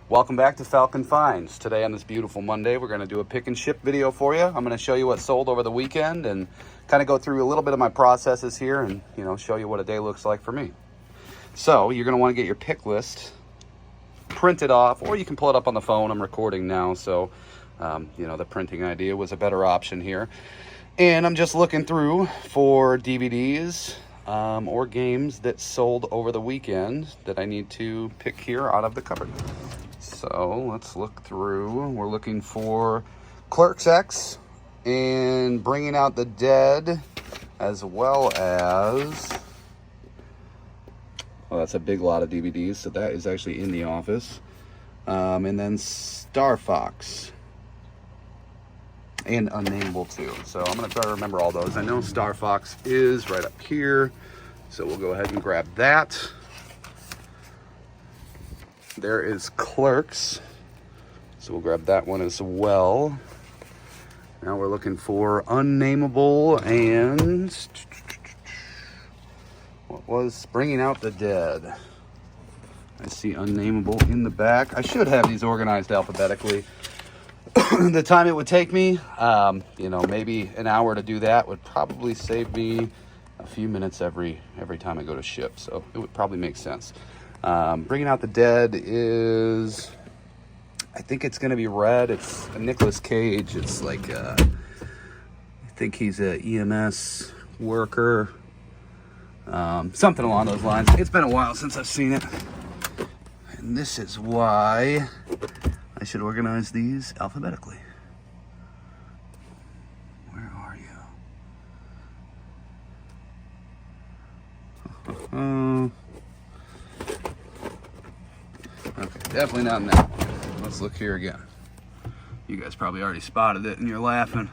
Welcome back to Falcon Finds. Today on this beautiful Monday, we're going to do a pick and ship video for you. I'm going to show you what sold over the weekend and kind of go through a little bit of my processes here and, show you what a day looks like for me. So you're going to want to get your pick list printed off, or you can pull it up on the phone. I'm recording now, so, the printing idea was a better option here. And I'm just looking through for DVDs or games that sold over the weekend that I need to pick here out of the cupboard. So let's look through. We're looking for Clerks X and Bringing Out the Dead, as well as, well, that's a big lot of DVDs, so that is actually in the office. And then Star Fox and Unnameable too. So I'm gonna try to remember all those. I know Star Fox is right up here, so we'll go ahead and grab that. There is Clerks, so we'll grab that one as well. Now we're looking for Unnameable and what was Bringing Out the Dead. I see Unnameable in the back. I should have these organized alphabetically. The time it would take me, maybe an hour to do that would probably save me a few minutes every time I go to ship, so it would probably make sense. Bringing Out the Dead is, I think it's going to be red. It's a Nicolas Cage. It's like, I think he's a EMS worker, something along those lines. It's been a while since I've seen it. And this is why I should organize these alphabetically. Where are you? Okay, definitely not in that one. Let's look here again. You guys probably already spotted it and you're laughing.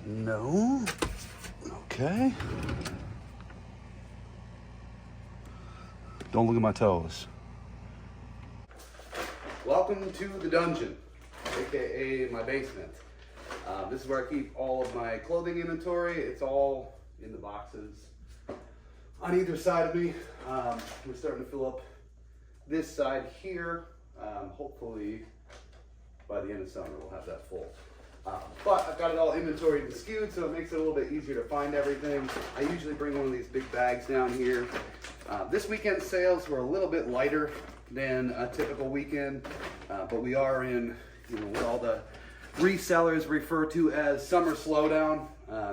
No. Okay. Don't look at my toes. Welcome to the dungeon, aka my basement. This is where I keep all of my clothing inventory. It's all in the boxes on either side of me. We're starting to fill up this side here. Hopefully by the end of summer we'll have that full. But I've got it all inventoried and skewed, so it makes it a little bit easier to find everything. I usually bring one of these big bags down here. This weekend's sales were a little bit lighter than a typical weekend, but we are in, what all the resellers refer to as summer slowdown.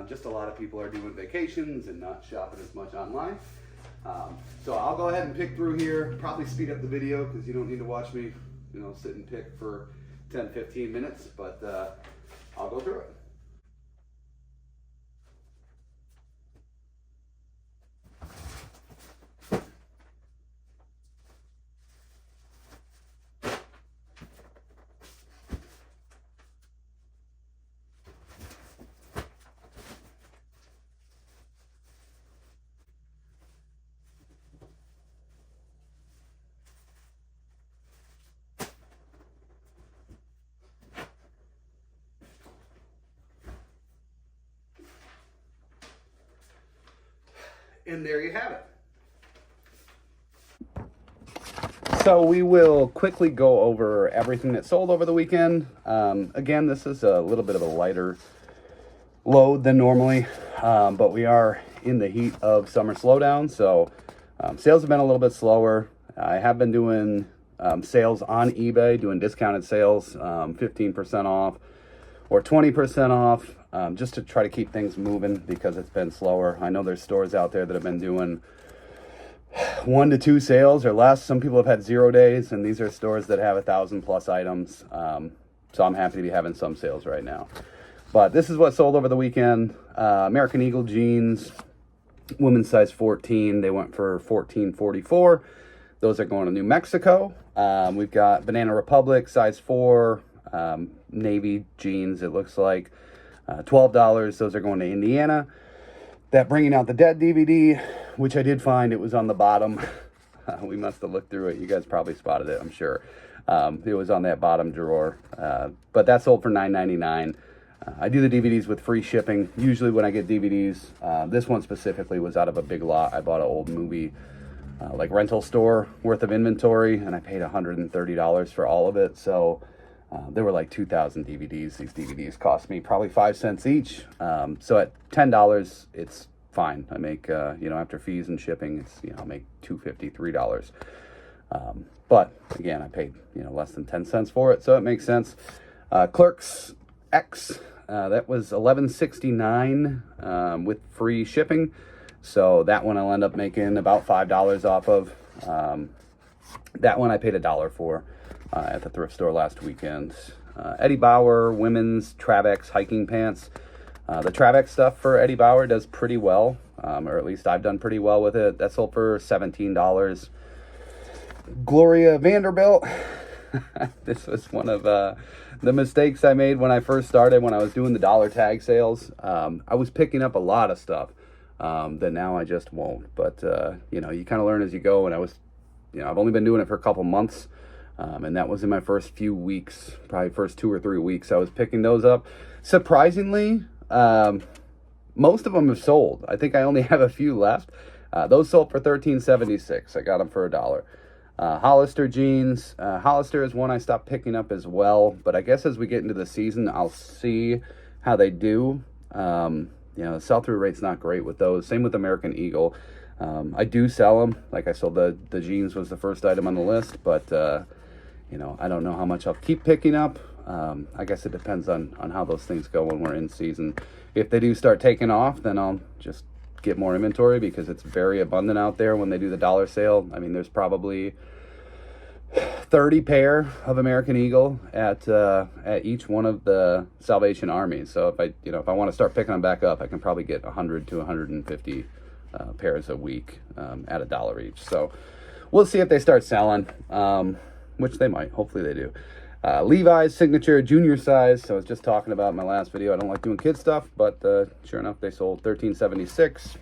Just a lot of people are doing vacations and not shopping as much online. So I'll go ahead and pick through here, probably speed up the video because you don't need to watch me, sit and pick for 10-15 minutes, but I'll go through it. And there you have it. So we will quickly go over everything that sold over the weekend. Again, this is a little bit of a lighter load than normally, but we are in the heat of summer slowdown, so sales have been a little bit slower. I have been doing sales on eBay, doing discounted sales, 15% off or 20% off. Just to try to keep things moving because it's been slower. I know there's stores out there that have been doing 1 to 2 sales or less. Some people have had 0 days, and these are stores that have 1,000+ items. So I'm happy to be having some sales right now. But this is what sold over the weekend. American Eagle jeans, women's size 14. They went for $14.44. Those are going to New Mexico. We've got Banana Republic, size 4, navy jeans, it looks like. $12, those are going to Indiana. That Bringing Out the Dead DVD, which I did find, it was on the bottom. We must have looked through it. You guys probably spotted it, I'm sure. It was on that bottom drawer. But that sold for $9.99. I do the DVDs with free shipping. Usually when I get DVDs, this one specifically was out of a big lot. I bought an old movie, like rental store worth of inventory, and I paid $130 for all of it. So there were like 2,000 DVDs. These DVDs cost me probably 5 cents each. So at $10, it's fine. I make, after fees and shipping, it's, I make $2.50, $3. But again, I paid, less than 10 cents for it. So it makes sense. Clerks X, that was $11.69 with free shipping. So that one I'll end up making about $5 off of. That one I paid $1 for at the thrift store last weekend. Eddie Bauer women's Travex hiking pants. The Travex stuff for Eddie Bauer does pretty well, or at least I've done pretty well with it. That sold for $17. Gloria Vanderbilt. This was one of the mistakes I made when I first started, when I was doing the dollar tag sales. I was picking up a lot of stuff that now I just won't. But, you kind of learn as you go. And I was, I've only been doing it for a couple months. And that was in my first few weeks, probably first 2 or 3 weeks. I was picking those up. Surprisingly, most of them have sold. I think I only have a few left. Those sold for $13.76. I got them for $1. Hollister jeans. Hollister is one I stopped picking up as well. But I guess as we get into the season, I'll see how they do. The sell-through rate's not great with those. Same with American Eagle. I do sell them. Like I sold the jeans was the first item on the list. But, I don't know how much I'll keep picking up. I guess it depends on how those things go when we're in season. If they do start taking off, then I'll just get more inventory because it's very abundant out there when they do the dollar sale. I mean, there's probably 30 pair of American Eagle at each one of the Salvation Armies. So if I want to start picking them back up, I can probably get 100 to 150 pairs a week at $1 each. So we'll see if they start selling, which they might. Hopefully they do. Levi's signature junior size. So I was just talking about in my last video. I don't like doing kid stuff, but sure enough, they sold $13.76.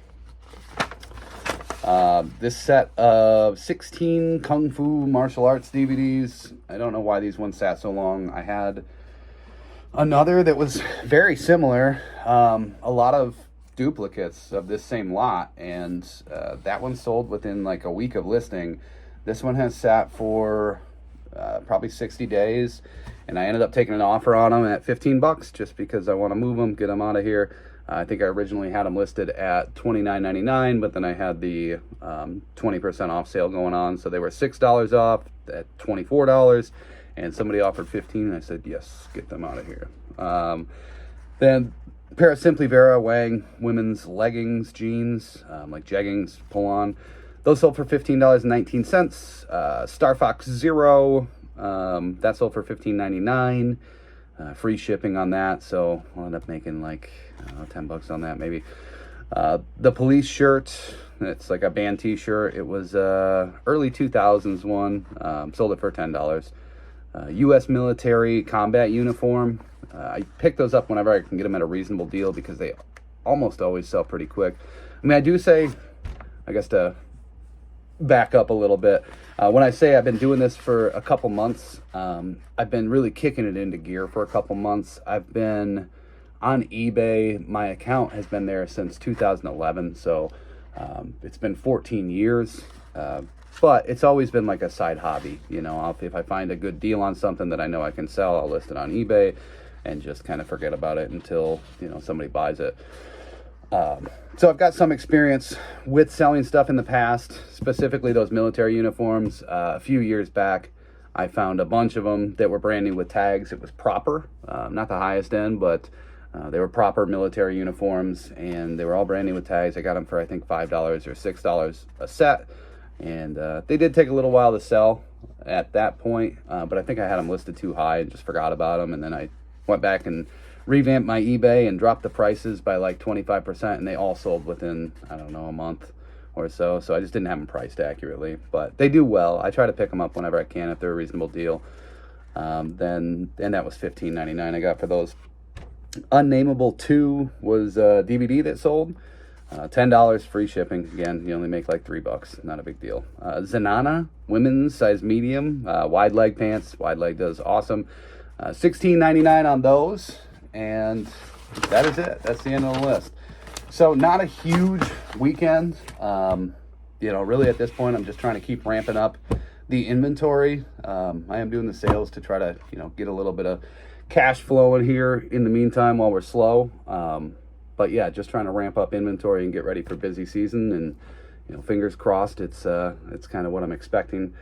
This set of 16 Kung Fu martial arts DVDs. I don't know why these ones sat so long. I had another that was very similar. A lot of duplicates of this same lot, and that one sold within like a week of listing. This one has sat for probably 60 days, and I ended up taking an offer on them at $15 just because I want to move them, get them out of here. I think I originally had them listed at $29.99, but then I had the 20% off sale going on, so they were $6 off at $24, and somebody offered $15, and I said, yes, get them out of here. Then a pair of Simply Vera Wang women's leggings, jeans, like jeggings, pull-on. Those sold for $15.19. Star Fox Zero, that sold for $15.99. Free shipping on that, so I'll end up making like $10 on that maybe. The police shirt, it's like a band t-shirt. It was early 2000s one. Sold it for $10. U.S. military combat uniform. I pick those up whenever I can get them at a reasonable deal because they almost always sell pretty quick. I mean, I do say, I guess to back up a little bit, when I say I've been doing this for a couple months, I've been really kicking it into gear for a couple months. I've been on eBay. My account has been there since 2011, so it's been 14 years, but it's always been like a side hobby. If I find a good deal on something that I know I can sell, I'll list it on eBay and just kind of forget about it until somebody buys it. So I've got some experience with selling stuff in the past, specifically those military uniforms. A few years back, I found a bunch of them that were brand new with tags. It was proper, not the highest end, but they were proper military uniforms, and they were all brand new with tags. I got them for, I think, $5 or $6 a set, and they did take a little while to sell at that point, but I think I had them listed too high and just forgot about them, and then I went back and revamped my eBay and dropped the prices by like 25%, and they all sold within, I don't know, a month or so. So I just didn't have them priced accurately, but they do well. I try to pick them up whenever I can if they're a reasonable deal. Then that was $15.99 I got for those. Unnameable 2 was a DVD that sold. $10 free shipping. Again, you only make like $3, not a big deal. Zenana women's size medium, wide leg pants. Wide leg does awesome. $16.99 on those. And that is it. That's the end of the list. So not a huge weekend. You know, really at this point, I'm just trying to keep ramping up the inventory. I am doing the sales to try to, you know, get a little bit of cash flow in here in the meantime while we're slow. But yeah, just trying to ramp up inventory and get ready for busy season. And, you know, fingers crossed, it's kind of what I'm expecting.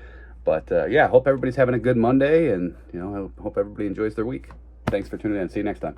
But yeah, hope everybody's having a good Monday, and, you know, I hope everybody enjoys their week. Thanks for tuning in. See you next time.